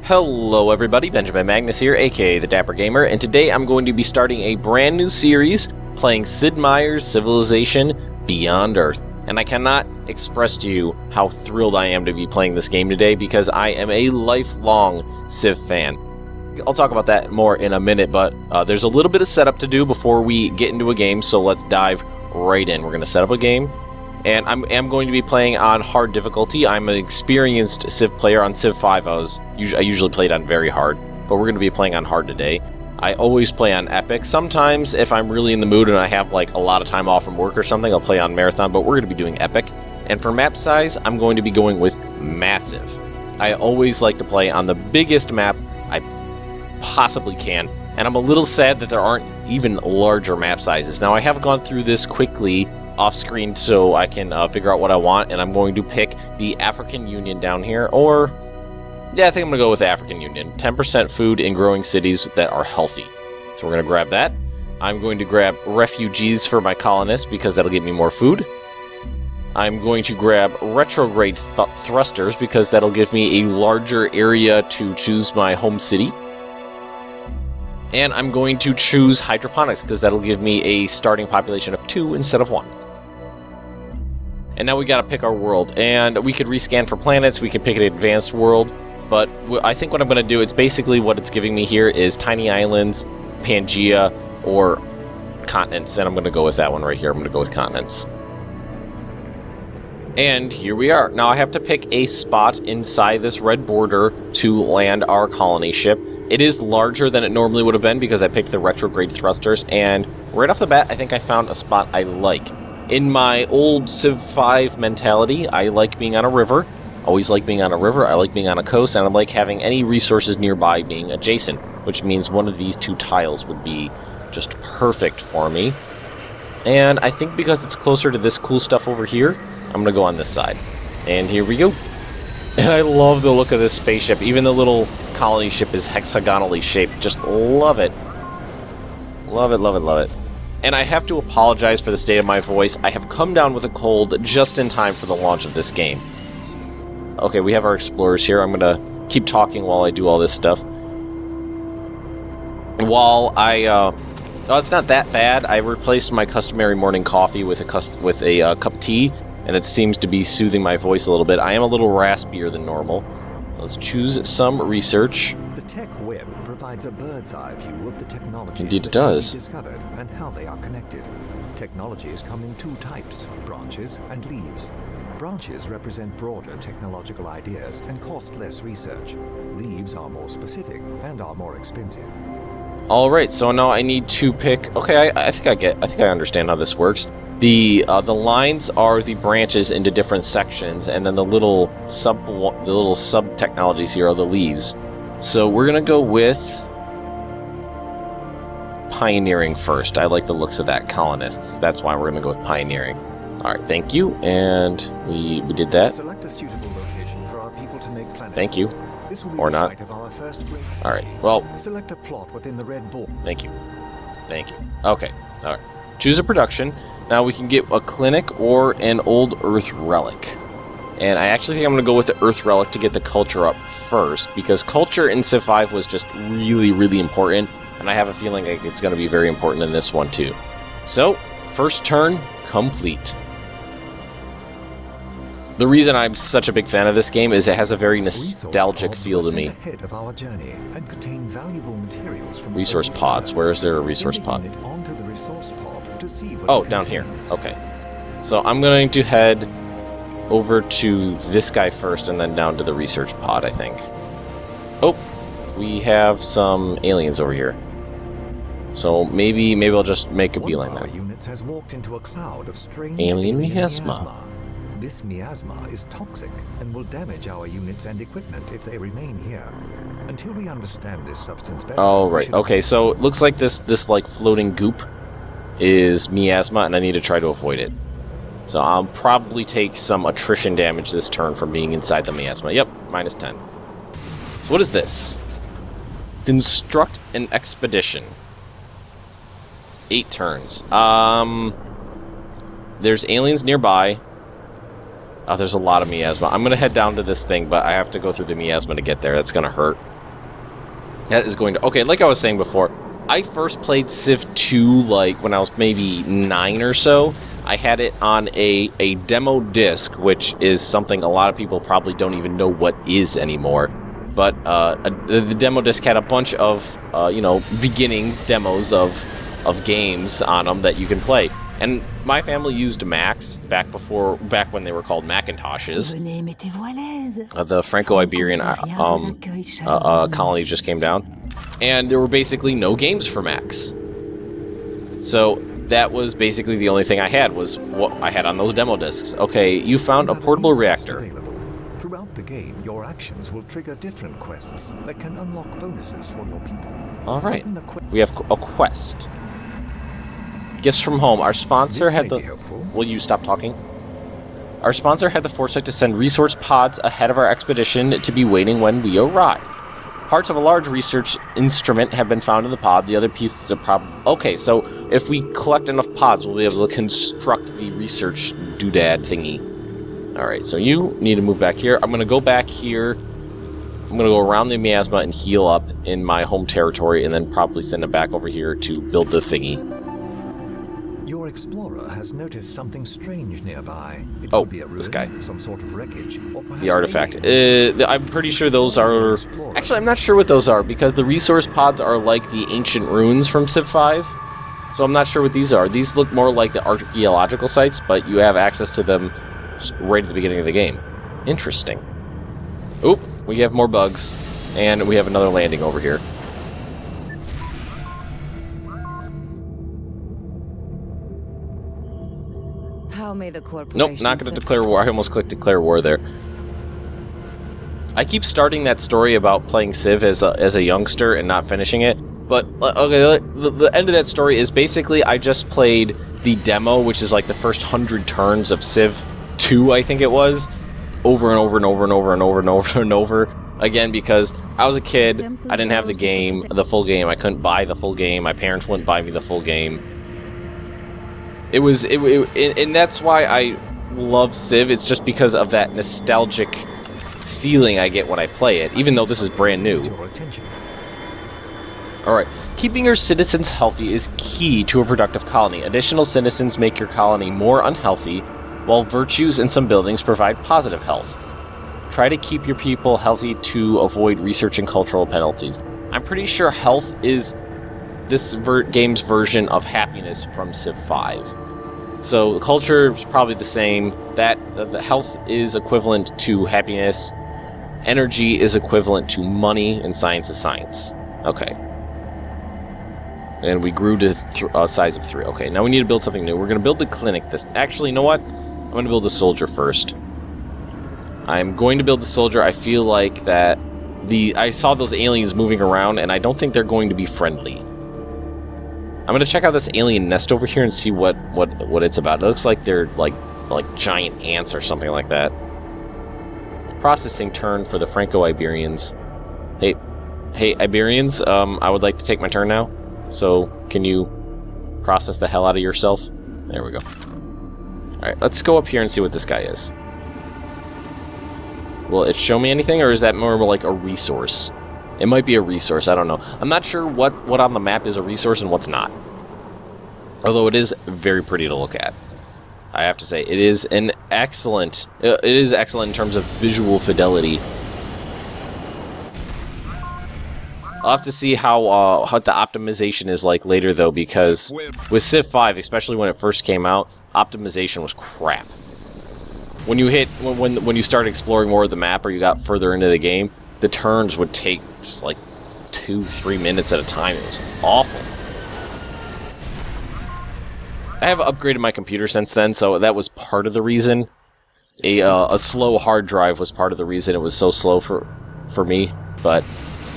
Hello everybody, Benjamin Magnus here, aka the Dapper Gamer, and today I'm going to be starting a brand new series playing Sid Meier's Civilization Beyond Earth. And I cannot express to you how thrilled I am to be playing this game today because I am a lifelong Civ fan. I'll talk about that more in a minute, but there's a little bit of setup to do before we get into a game, so let's dive right in. We're going to set up a game. And I am going to be playing on hard difficulty. I'm an experienced Civ player on Civ 5. I usually played on very hard, but we're going to be playing on hard today. I always play on epic. Sometimes, if I'm really in the mood and I have like a lot of time off from work or something, I'll play on marathon, but we're going to be doing epic. And for map size, I'm going to be going with massive. I always like to play on the biggest map I possibly can, and I'm a little sad that there aren't even larger map sizes. Now, I have gone through this quickly off screen so I can figure out what I want, and I'm going to pick the African Union down here, or yeah, I think I'm gonna go with the African Union. 10% food in growing cities that are healthy. So we're gonna grab that. I'm going to grab refugees for my colonists because that'll give me more food. I'm going to grab retrograde thrusters because that'll give me a larger area to choose my home city. And I'm going to choose hydroponics because that'll give me a starting population of 2 instead of 1. And now we gotta pick our world, and we could rescan for planets, we could pick an advanced world, but I think what I'm gonna do, it's basically what it's giving me here is tiny islands, Pangea, or continents, and I'm gonna go with that one right here. I'm gonna go with continents. And here we are. Now I have to pick a spot inside this red border to land our colony ship. It is larger than it normally would have been because I picked the retrograde thrusters, and right off the bat, I think I found a spot I like. In my old Civ 5 mentality, I like being on a river. Always like being on a river, I like being on a coast, and I like having any resources nearby being adjacent, which means one of these two tiles would be just perfect for me. And I think because it's closer to this cool stuff over here, I'm going to go on this side. And here we go. And I love the look of this spaceship. Even the little colony ship is hexagonally shaped. Just love it. Love it, love it, love it. And I have to apologize for the state of my voice. I have come down with a cold just in time for the launch of this game. Okay, we have our explorers here. I'm going to keep talking while I do all this stuff. While I... oh, it's not that bad. I replaced my customary morning coffee with a cup of tea, and it seems to be soothing my voice a little bit. I am a little raspier than normal. Let's choose some research. The tech web provides a bird's eye view of the technologies Indeed it does. Discovered and how they are connected. Technologies come in 2 types, branches and leaves. Branches represent broader technological ideas and cost less research. Leaves are more specific and are more expensive. Alright, so now I need to pick... Okay, I think I understand how this works. The lines are the branches into different sections, and then the little sub technologies here are the leaves. So we're gonna go with pioneering first. I like the looks of that, colonists. That's why we're gonna go with pioneering. All right, thank you, and we did that. Select a suitable location for our people to make planets. Thank you. This will be or the not. site of our first great city. All right. Well. Select a plot within the red ball. Thank you. Thank you. Okay. All right. Choose a production. Now we can get a clinic or an old Earth relic. And I actually think I'm going to go with the Earth relic to get the culture up first, because culture in Civ 5 was just really, really important, and I have a feeling like it's going to be very important in this one too. So, first turn complete. The reason I'm such a big fan of this game is it has a very nostalgic feel to me. Ahead of our journey and contain valuable materials from resource pods. Where is there a resource pod? Onto the resource pod to see what oh, down here. Okay. So I'm going to head over to this guy first and then down to the research pod, I think. Oh, we have some aliens over here. So maybe I'll just make a beeline there. Units has walked into a cloud of strange alien miasma. This miasma is toxic and will damage our units and equipment if they remain here. Until we understand this substance better. Oh, right. Okay, so it looks like this like floating goop is miasma, and I need to try to avoid it. So I'll probably take some attrition damage this turn from being inside the miasma. Yep, -10. So what is this? Construct an expedition. 8 turns. There's aliens nearby. Oh, there's a lot of miasma. I'm going to head down to this thing, but I have to go through the miasma to get there. That's going to hurt. That is going to... Okay, like I was saying before, I first played Civ 2, like, when I was maybe 9 or so. I had it on a demo disc, which is something a lot of people probably don't even know what is anymore. But the demo disc had a bunch of, you know, beginnings, demos of games on them that you can play. And my family used Macs back when they were called Macintoshes. The Franco-Iberian colony just came down, and there were basically no games for Macs. So that was basically the only thing I had, was what I had on those demo discs. Okay, you found a portable reactor. Throughout the game, your actions will trigger different quests that can unlock bonuses for your people. All right, we have a quest. Gifts from home. Our sponsor had the... Will you stop talking? Our sponsor had the foresight to send resource pods ahead of our expedition to be waiting when we arrived. Parts of a large research instrument have been found in the pod. The other pieces are probably... Okay, so if we collect enough pods, we'll be able to construct the research doodad thingy. Alright, so you need to move back here. I'm going to go back here. I'm going to go around the miasma and heal up in my home territory, and then probably send it back over here to build the thingy. Your explorer has noticed something strange nearby. It Oh, could be a ruin, this guy. some sort of wreckage, or perhaps The artifact. alien. I'm pretty sure those are... Actually, I'm not sure what those are, because the resource pods are like the ancient ruins from Civ 5. So I'm not sure what these are. These look more like the archaeological sites, but you have access to them right at the beginning of the game. Interesting. Oop, we have more bugs, and we have another landing over here. How may the corporation... Nope, not going to declare war. I almost clicked declare war there. I keep starting that story about playing Civ as a youngster and not finishing it. But, okay, the end of that story is basically I just played the demo, which is like the first 100 turns of Civ 2, I think it was, over and over and over and over and over and over and over again, because I was a kid, I didn't have the game, the full game, I couldn't buy the full game, my parents wouldn't buy me the full game. And that's why I love Civ. It's just because of that nostalgic feeling I get when I play it, even though this is brand new. Alright, keeping your citizens healthy is key to a productive colony. Additional citizens make your colony more unhealthy, while virtues in some buildings provide positive health. Try to keep your people healthy to avoid research and cultural penalties. I'm pretty sure health is this game's version of happiness from Civ 5. So culture is probably the same. That the health is equivalent to happiness, energy is equivalent to money, and science is science. Okay. And we grew to a size of 3. Okay, now we need to build something new. We're going to build the clinic. Actually, you know what? I'm going to build a soldier first. I'm going to build the soldier. I feel like that I saw those aliens moving around, and I don't think they're going to be friendly. I'm going to check out this alien nest over here and see what it's about. It looks like they're like giant ants or something like that. Processing turn for the Franco-Iberians. Hey, Iberians, I would like to take my turn now. So, can you process the hell out of yourself? There we go. Alright, let's go up here and see what this guy is. Will it show me anything, or is that more like a resource? It might be a resource, I don't know. I'm not sure what on the map is a resource and what's not. Although it is very pretty to look at. I have to say, it is excellent in terms of visual fidelity. I'll have to see how the optimization is like later, though, because with Civ 5, especially when it first came out, optimization was crap. When you when you start exploring more of the map, or you got further into the game, the turns would take just like 2-3 minutes at a time. It was awful. I have upgraded my computer since then, so that was part of the reason. A slow hard drive was part of the reason it was so slow for me, but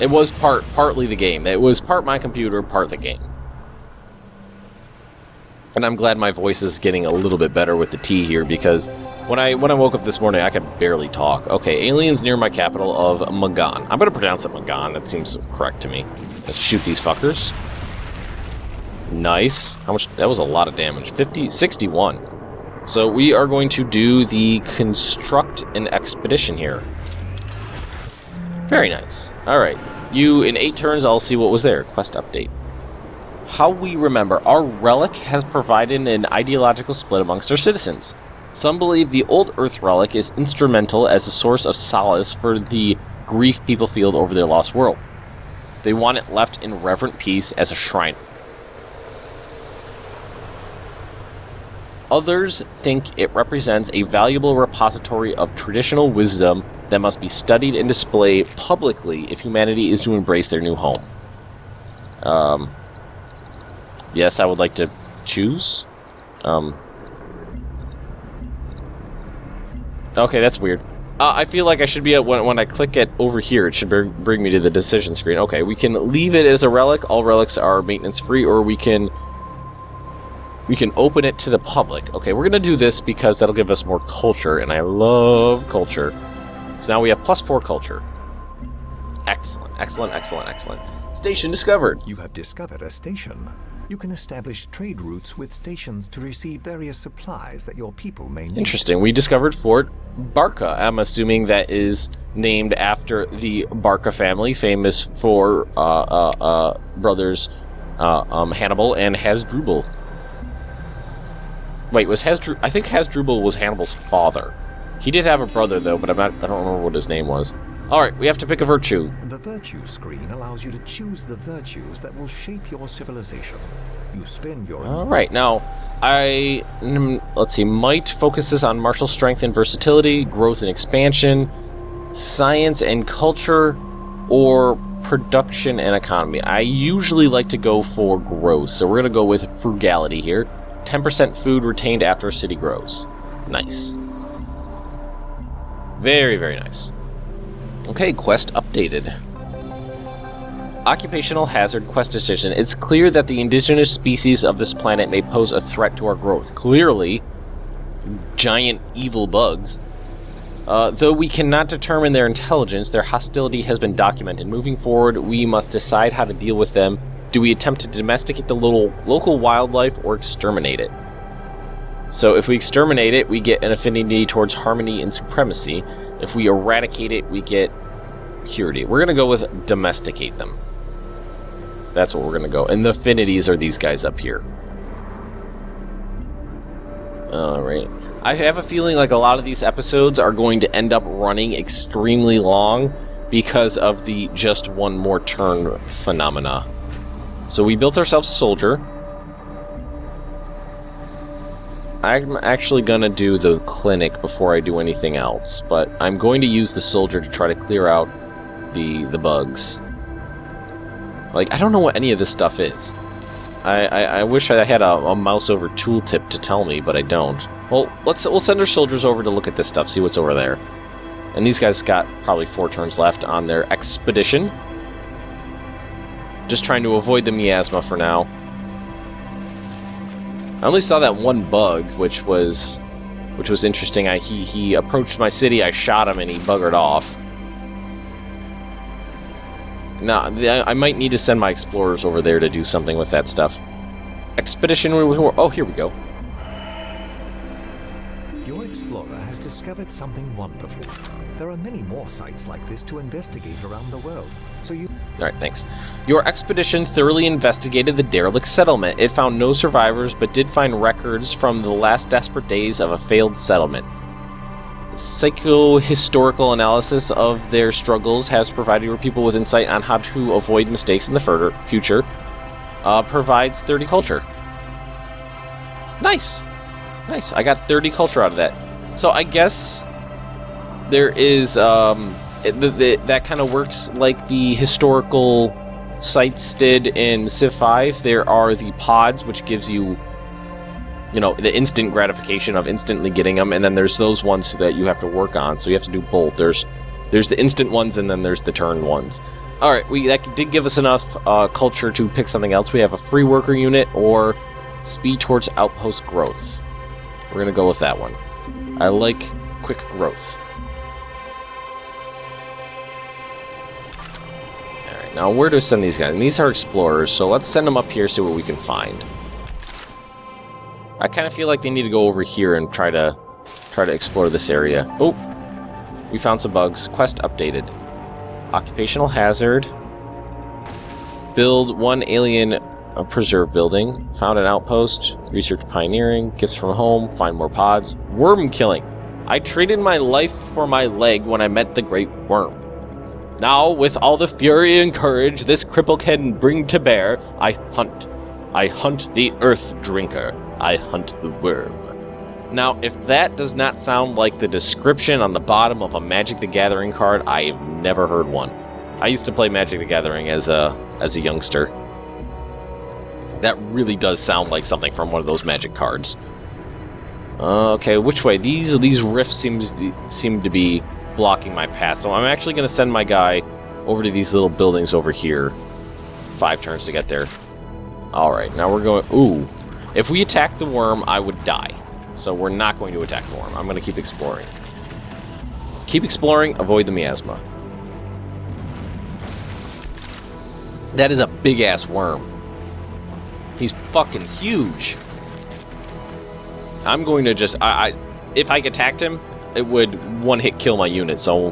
it was partly the game. It was part my computer, part the game. And I'm glad my voice is getting a little bit better with the T here, because when I woke up this morning, I could barely talk. Okay, aliens near my capital of Magan. I'm going to pronounce it Magan. That seems correct to me. Let's shoot these fuckers. Nice. How much? That was a lot of damage. 61. So we are going to do the construct an expedition here. Very nice. Alright. In 8 turns, I'll see what was there. Quest update. How we remember, our relic has provided an ideological split amongst our citizens. Some believe the old Earth relic is instrumental as a source of solace for the grief people feel over their lost world. They want it left in reverent peace as a shrine. Others think it represents a valuable repository of traditional wisdom that must be studied and displayed publicly if humanity is to embrace their new home. Yes, I would like to choose. Okay, that's weird. I feel like I should be at when I click it over here, it should bring me to the decision screen. Okay, we can leave it as a relic. All relics are maintenance free, or we can open it to the public. Okay, we're gonna do this because that'll give us more culture, and I love culture. So now we have +4 culture. Excellent, excellent, excellent, excellent. Station discovered. You have discovered a station. You can establish trade routes with stations to receive various supplies that your people may need. Interesting. We discovered Fort Barca. I'm assuming that is named after the Barca family, famous for brothers Hannibal and Hasdrubal. Wait, I think Hasdrubal was Hannibal's father. He did have a brother though, but I don't remember what his name was. Alright, we have to pick a virtue. The virtue screen allows you to choose the virtues that will shape your civilization. You spend your... Alright, now, let's see, might focuses on martial strength and versatility, growth and expansion, science and culture, or production and economy. I usually like to go for growth, so we're going to go with frugality here. 10% food retained after a city grows. Nice. Very, very nice. Okay, quest updated. Occupational hazard quest decision. It's clear that the indigenous species of this planet may pose a threat to our growth. Clearly, giant evil bugs. Though we cannot determine their intelligence, their hostility has been documented. Moving forward, we must decide how to deal with them. Do we attempt to domesticate the local wildlife or exterminate it? So if we exterminate it, we get an affinity towards harmony and supremacy. If we eradicate it, we get purity. We're going to go with domesticate them. That's what we're going to go. And the affinities are these guys up here. Alright. I have a feeling like a lot of these episodes are going to end up running extremely long because of the just one more turn phenomena. So we built ourselves a soldier. I'm actually gonna do the clinic before I do anything else, but I'm going to use the soldier to try to clear out the bugs. Like, I don't know what any of this stuff is. I wish I had a mouse over tooltip to tell me, but I don't. Well, we'll send our soldiers over to look at this stuff, see what's over there. And these guys got probably 4 turns left on their expedition. Just trying to avoid the miasma for now. I only saw that one bug, which was interesting. He approached my city, I shot him, and he buggered off. Now, I might need to send my explorers over there to do something with that stuff. Expedition... Oh, here we go. Your explorer has discovered something wonderful. There are many more sites like this to investigate around the world, so you... Alright, thanks. Your expedition thoroughly investigated the derelict settlement. It found no survivors, but did find records from the last desperate days of a failed settlement. Psycho-historical analysis of their struggles has provided your people with insight on how to avoid mistakes in the future. Provides 30 culture. Nice! Nice, I got 30 culture out of that. So I guess there is... that kind of works like the historical sites did in Civ 5. There are the pods, which gives you, you know, the instant gratification of instantly getting them, and then there's those ones that you have to work on, so you have to do both. There's the instant ones, and then there's the turn ones. Alright, that did give us enough culture to pick something else. We have a free worker unit, or speed towards outpost growth. We're going to go with that one. I like quick growth. Now, where to send these guys? And these are explorers, so let's send them up here, see what we can find. I kind of feel like they need to go over here and try to explore this area. Oh, we found some bugs. Quest updated. Occupational hazard. Build one alien preserve building. Found an outpost. Research pioneering. Gifts from home. Find more pods. Worm killing. I traded my life for my leg when I met the great worm. Now, with all the fury and courage this cripple can bring to bear, I hunt. I hunt the earth drinker. I hunt the worm. Now, if that does not sound like the description on the bottom of a Magic the Gathering card, I've never heard one. I used to play Magic the Gathering as a youngster. That really does sound like something from one of those Magic cards. Okay, which way? These rifts seem to be blocking my path, so I'm actually going to send my guy over to these little buildings over here. 5 turns to get there. Alright, now we're going... Ooh. If we attack the worm, I would die. So we're not going to attack the worm. I'm going to keep exploring. Keep exploring, avoid the miasma. That is a big-ass worm. He's fucking huge. I'm going to just... if I attacked him, it would one-hit kill my unit, so...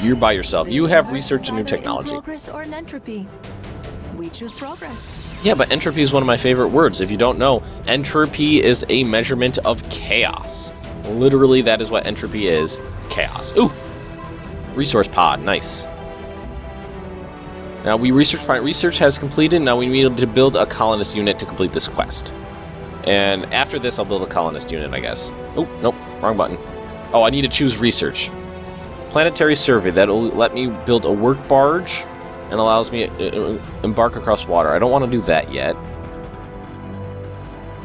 You're by yourself. You have research and new technology. Progress or an entropy. We choose progress. Yeah, but entropy is one of my favorite words. If you don't know, entropy is a measurement of chaos. Literally, that is what entropy is. Chaos. Ooh! Resource pod. Nice. Now, research has completed. Now we need to build a colonist unit to complete this quest. And after this, I'll build a colonist unit, I guess. Oh, nope. Wrong button. Oh, I need to choose research. Planetary survey. That'll let me build a work barge and allows me to embark across water. I don't want to do that yet.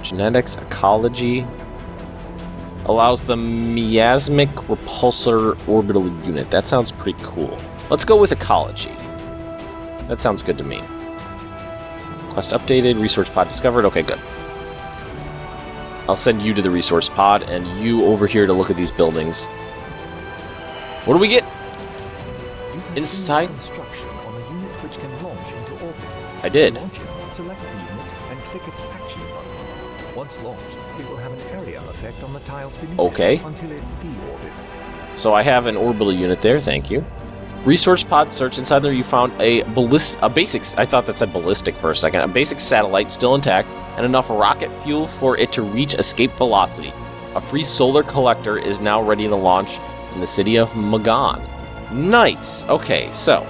Genetics, ecology. Allows the miasmic repulsor orbital unit. That sounds pretty cool. Let's go with ecology. That sounds good to me. Quest updated, resource pod discovered. Okay, good. I'll send you to the resource pod and you over here to look at these buildings. What do we get? Inside? Construction on a unit which can launch into orbit. I did. To launch it, select the unit and click its action button. Once launched, it will have an area effect on the tiles beneath it until it deorbits. So I have an orbital unit there, thank you. Resource pod search. Inside there you found a basic, I thought that said ballistic for a second, a basic satellite still intact, and enough rocket fuel for it to reach escape velocity. A free solar collector is now ready to launch in the city of Magan. Nice! Okay, so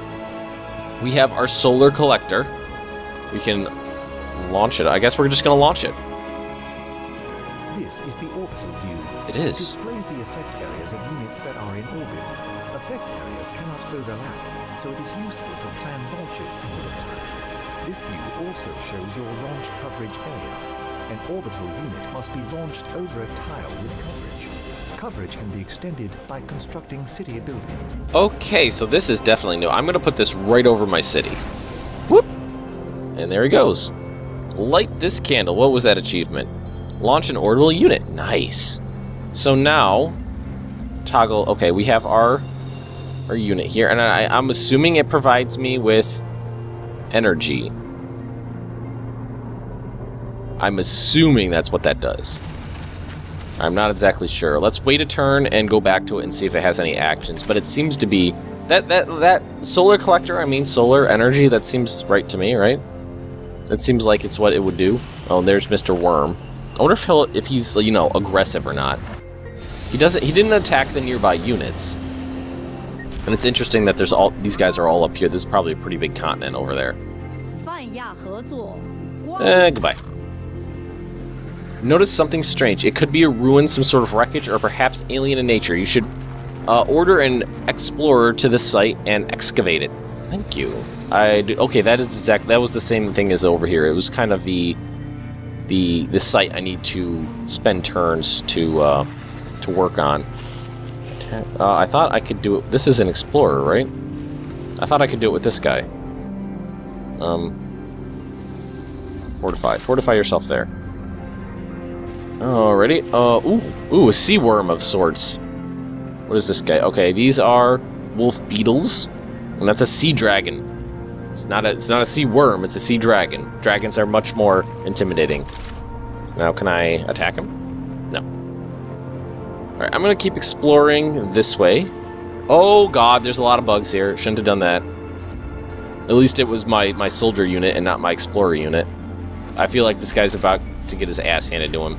we have our solar collector. We can launch it. I guess we're just going to launch it. This is the orbital view. It is. It displays the effect areas of units that are in orbit. Effect areas cannot overlap, so it is useful to plan launches ahead of time. This view also shows your launch coverage area. An orbital unit must be launched over a tile with coverage. Coverage can be extended by constructing city buildings. Okay, so this is definitely new. I'm going to put this right over my city. Whoop! And there he goes. Light this candle. What was that achievement? Launch an orbital unit. Nice. So now, toggle. Okay, we have our unit here, and I'm assuming it provides me with energy. I'm assuming that's what that does. I'm not exactly sure. Let's wait a turn and go back to it and see if it has any actions. But it seems to be that solar collector. I mean, solar energy. That seems right to me, right? That seems like it's what it would do. Oh, and there's Mr. Worm. I wonder if he's aggressive or not. He didn't attack the nearby units. And it's interesting that these guys are all up here. This is probably a pretty big continent over there. Goodbye. Notice something strange. It could be a ruin, some sort of wreckage, or perhaps alien in nature. You should order an explorer to the site and excavate it. Thank you. Okay, that was the same thing as over here. It was kind of the site I need to spend turns to work on. I thought I could do it. This is an explorer, right? I thought I could do it with this guy. Fortify yourself there. Alrighty. Ooh, a sea worm of sorts. What is this guy? Okay, these are wolf beetles, and that's a sea dragon. It's not a sea worm. It's a sea dragon. Dragons are much more intimidating. Now, can I attack him? No. All right, I'm gonna keep exploring this way. Oh God, there's a lot of bugs here. Shouldn't have done that. At least it was my soldier unit and not my explorer unit. I feel like this guy's about to get his ass handed to him.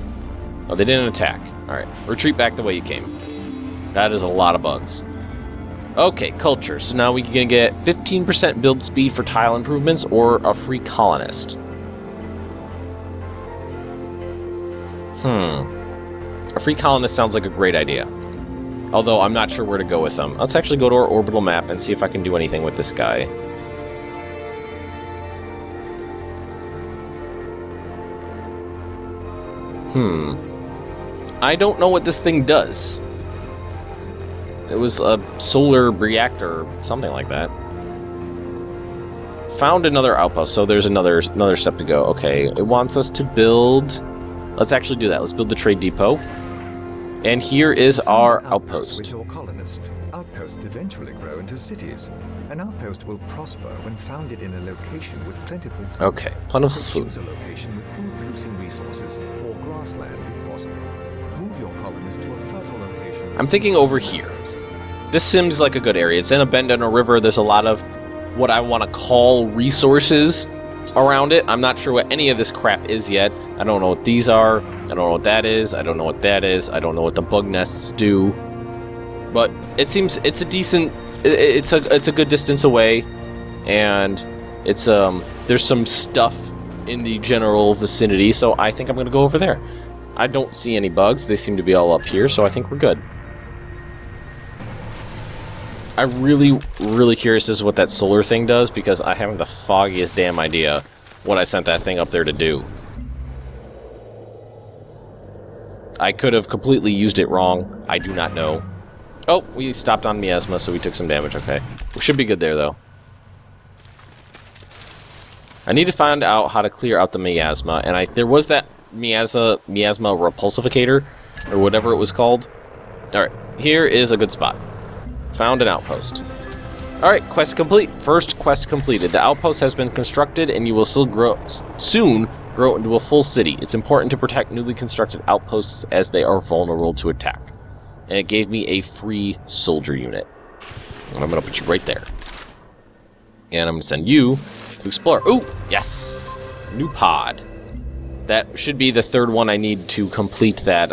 Oh, they didn't attack. Alright, retreat back the way you came. That is a lot of bugs. Okay, culture. So now we're going to get 15% build speed for tile improvements or a free colonist. A free colonist sounds like a great idea. Although I'm not sure where to go with them. Let's actually go to our orbital map and see if I can do anything with this guy. I don't know what this thing does. It was a solar reactor or something like that. Found another outpost, so there's another step to go. Okay, it wants us to build... Let's actually do that. Let's build the trade depot. And here is our outpost. With your colonist, outposts eventually grow into cities. An outpost will prosper when founded in a location with plentiful food. Okay, plentiful food. Choose a location with food-producing resources or grassland if possible. Move your colonist to a fertile location. I'm thinking over here. This seems like a good area. It's in a bend in a river. There's a lot of what I want to call resources around it. I'm not sure what any of this crap is yet. I don't know what these are. I don't know what that is. I don't know what that is. I don't know what the bug nests do. But it seems it's a decent... It's a good distance away, and it's there's some stuff in the general vicinity, so I think I'm gonna go over there. I don't see any bugs. They seem to be all up here, so I think we're good. I'm really curious as to what that solar thing does, because I haven't the foggiest damn idea what I sent that thing up there to do. I could have completely used it wrong. I do not know. Oh, we stopped on miasma, so we took some damage. Okay. We should be good there, though. I need to find out how to clear out the miasma, and there was that miasma repulsificator, or whatever it was called. Alright, here is a good spot. Found an outpost. Alright, quest complete. First quest completed. The outpost has been constructed, and you will soon grow into a full city. It's important to protect newly constructed outposts as they are vulnerable to attack. And it gave me a free soldier unit. And I'm going to put you right there. And I'm going to send you to explore. Ooh, yes! New pod. That should be the third one I need to complete that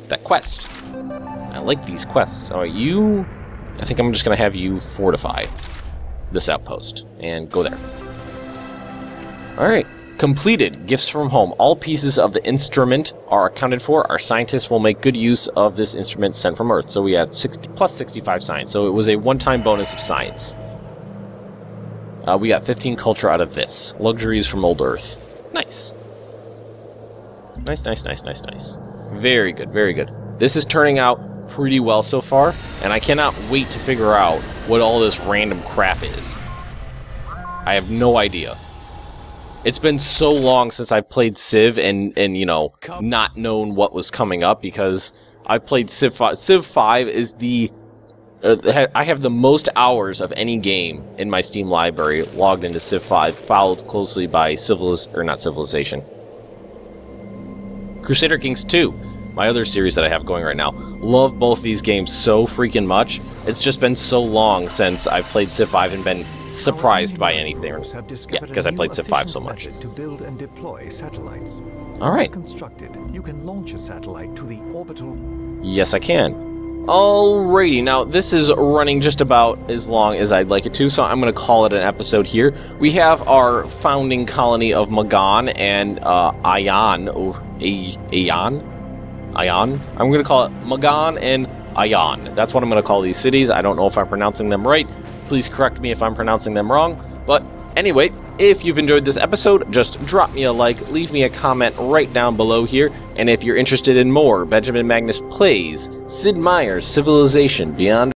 that quest. I like these quests. Alright, you... I think I'm just going to have you fortify this outpost. And go there. Alright. Completed. Gifts from home. All pieces of the instrument are accounted for. Our scientists will make good use of this instrument sent from Earth. So we have plus 65 science. So it was a one-time bonus of science. We got 15 culture out of this. Luxuries from old Earth. Nice. Nice. Very good, very good. This is turning out pretty well so far, and I cannot wait to figure out what all this random crap is. I have no idea. It's been so long since I've played Civ and you know, not known what was coming up, because I played Civ 5. Civ 5 is the... I have the most hours of any game in my Steam library logged into Civ 5, followed closely by Civilization. Crusader Kings 2, my other series that I have going right now. Love both these games so freaking much. It's just been so long since I've played Civ 5 and been surprised by anything. Yeah, because I played Civ 5 so much. To build and deploy satellites. All right. Once constructed, you can launch a satellite to the orbital. Yes, I can. Alrighty, now this is running just about as long as I'd like it to, so I'm going to call it an episode here. We have our founding colony of Magan and Ion. I'm going to call it Magan and Ion. That's what I'm going to call these cities. I don't know if I'm pronouncing them right. Please correct me if I'm pronouncing them wrong. But anyway, if you've enjoyed this episode, just drop me a like, leave me a comment right down below here. And if you're interested in more Benjamin Magnus plays Sid Meier's Civilization Beyond